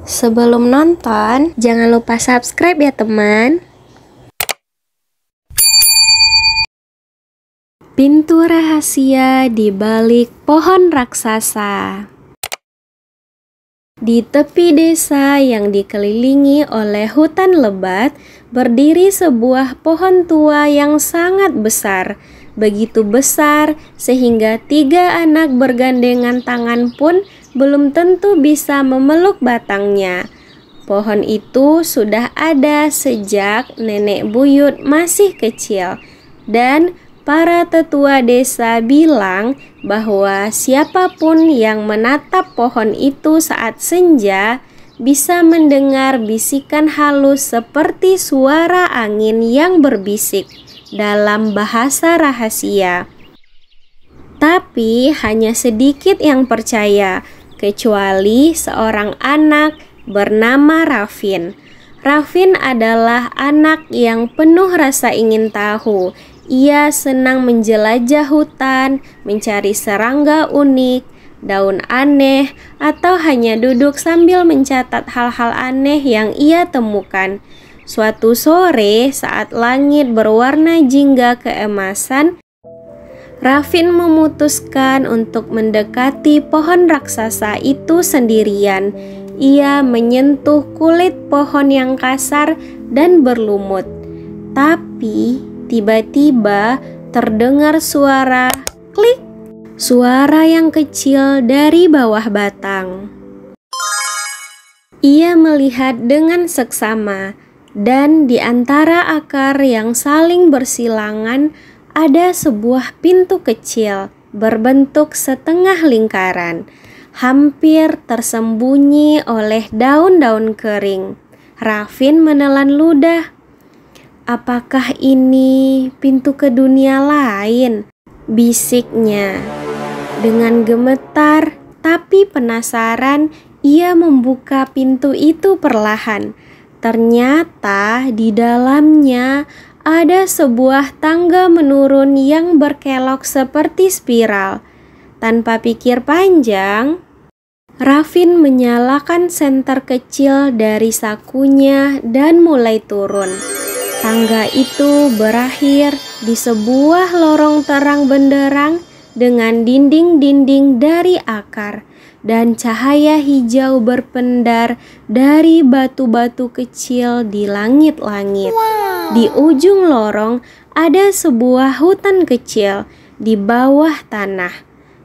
Sebelum nonton, jangan lupa subscribe ya teman. Pintu rahasia di balik pohon raksasa. Di tepi desa yang dikelilingi oleh hutan lebat, berdiri sebuah pohon tua yang sangat besar. Begitu besar sehingga 3 anak bergandengan tangan pun belum tentu bisa memeluk batangnya. Pohon itu sudah ada sejak nenek buyut masih kecil, dan para tetua desa bilang bahwa siapapun yang menatap pohon itu saat senja bisa mendengar bisikan halus seperti suara angin yang berbisik dalam bahasa rahasia. Tapi hanya sedikit yang percaya, kecuali seorang anak bernama Raffin. Raffin adalah anak yang penuh rasa ingin tahu. Ia senang menjelajah hutan, mencari serangga unik, daun aneh, atau hanya duduk sambil mencatat hal-hal aneh yang ia temukan. Suatu sore, saat langit berwarna jingga keemasan, Raffin memutuskan untuk mendekati pohon raksasa itu sendirian. Ia menyentuh kulit pohon yang kasar dan berlumut. Tapi tiba-tiba terdengar suara klik, suara yang kecil dari bawah batang. Ia melihat dengan seksama, dan di antara akar yang saling bersilangan ada sebuah pintu kecil berbentuk setengah lingkaran, hampir tersembunyi oleh daun-daun kering. Raffin menelan ludah. Apakah ini pintu ke dunia lain? Bisiknya. Dengan gemetar tapi penasaran, ia membuka pintu itu perlahan. Ternyata di dalamnya ada sebuah tangga menurun yang berkelok seperti spiral. Tanpa pikir panjang, Raffin menyalakan senter kecil dari sakunya dan mulai turun. Tangga itu berakhir di sebuah lorong terang benderang dengan dinding-dinding dari akar dan cahaya hijau berpendar dari batu-batu kecil di langit-langit. Di ujung lorong ada sebuah hutan kecil di bawah tanah,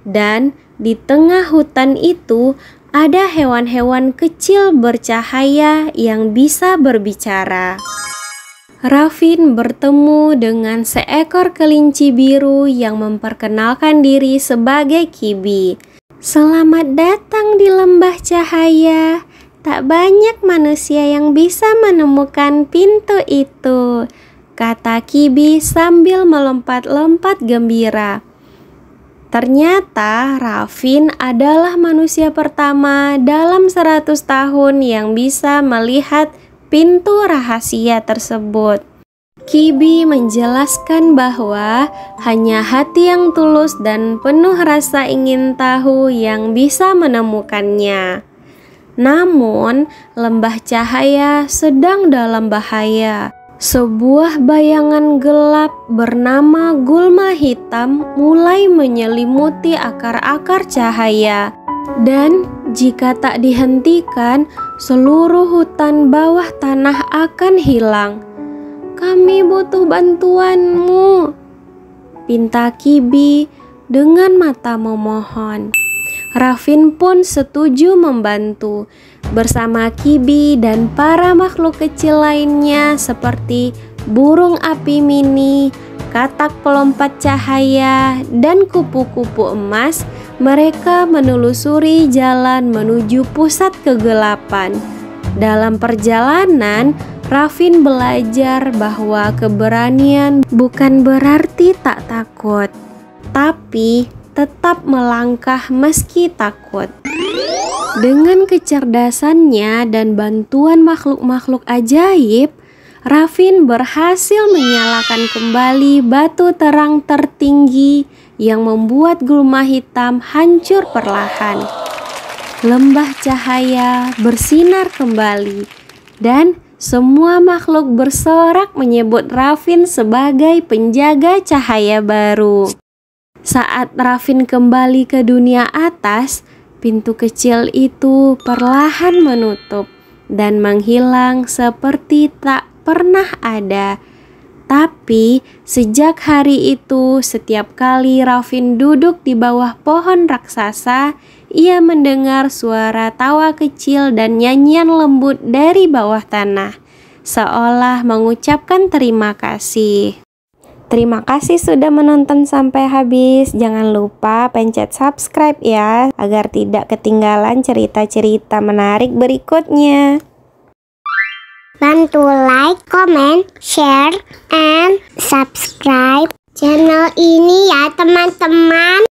dan di tengah hutan itu ada hewan-hewan kecil bercahaya yang bisa berbicara. Raffin bertemu dengan seekor kelinci biru yang memperkenalkan diri sebagai Kibi. "Selamat datang di lembah cahaya. Tak banyak manusia yang bisa menemukan pintu itu," kata Kibi sambil melompat-lompat gembira. Ternyata Raffin adalah manusia pertama dalam 100 tahun yang bisa melihat pintu rahasia tersebut. Kibi menjelaskan bahwa hanya hati yang tulus dan penuh rasa ingin tahu yang bisa menemukannya. Namun, lembah cahaya sedang dalam bahaya. Sebuah bayangan gelap bernama gulma hitam mulai menyelimuti akar-akar cahaya. Dan jika tak dihentikan, seluruh hutan bawah tanah akan hilang. "Kami butuh bantuanmu," pinta Kibi dengan mata memohon. Raffin pun setuju membantu. Bersama Kibi dan para makhluk kecil lainnya seperti burung api mini, katak pelompat cahaya, dan kupu-kupu emas, mereka menelusuri jalan menuju pusat kegelapan. Dalam perjalanan, Raffin belajar bahwa keberanian bukan berarti tak takut, tapi tetap melangkah meski takut. Dengan kecerdasannya dan bantuan makhluk-makhluk ajaib, Raffin berhasil menyalakan kembali batu terang tertinggi yang membuat gulma hitam hancur perlahan. lembah cahaya bersinar kembali, dan semua makhluk bersorak menyebut Raffin sebagai penjaga cahaya baru. Saat Raffin kembali ke dunia atas, pintu kecil itu perlahan menutup dan menghilang seperti tak pernah ada. Tapi sejak hari itu, setiap kali Raffin duduk di bawah pohon raksasa, ia mendengar suara tawa kecil dan nyanyian lembut dari bawah tanah, seolah mengucapkan terima kasih. Terima kasih sudah menonton sampai habis. Jangan lupa pencet subscribe ya, agar tidak ketinggalan cerita-cerita menarik berikutnya. Bantu like, comment, share, and subscribe channel ini ya teman-teman.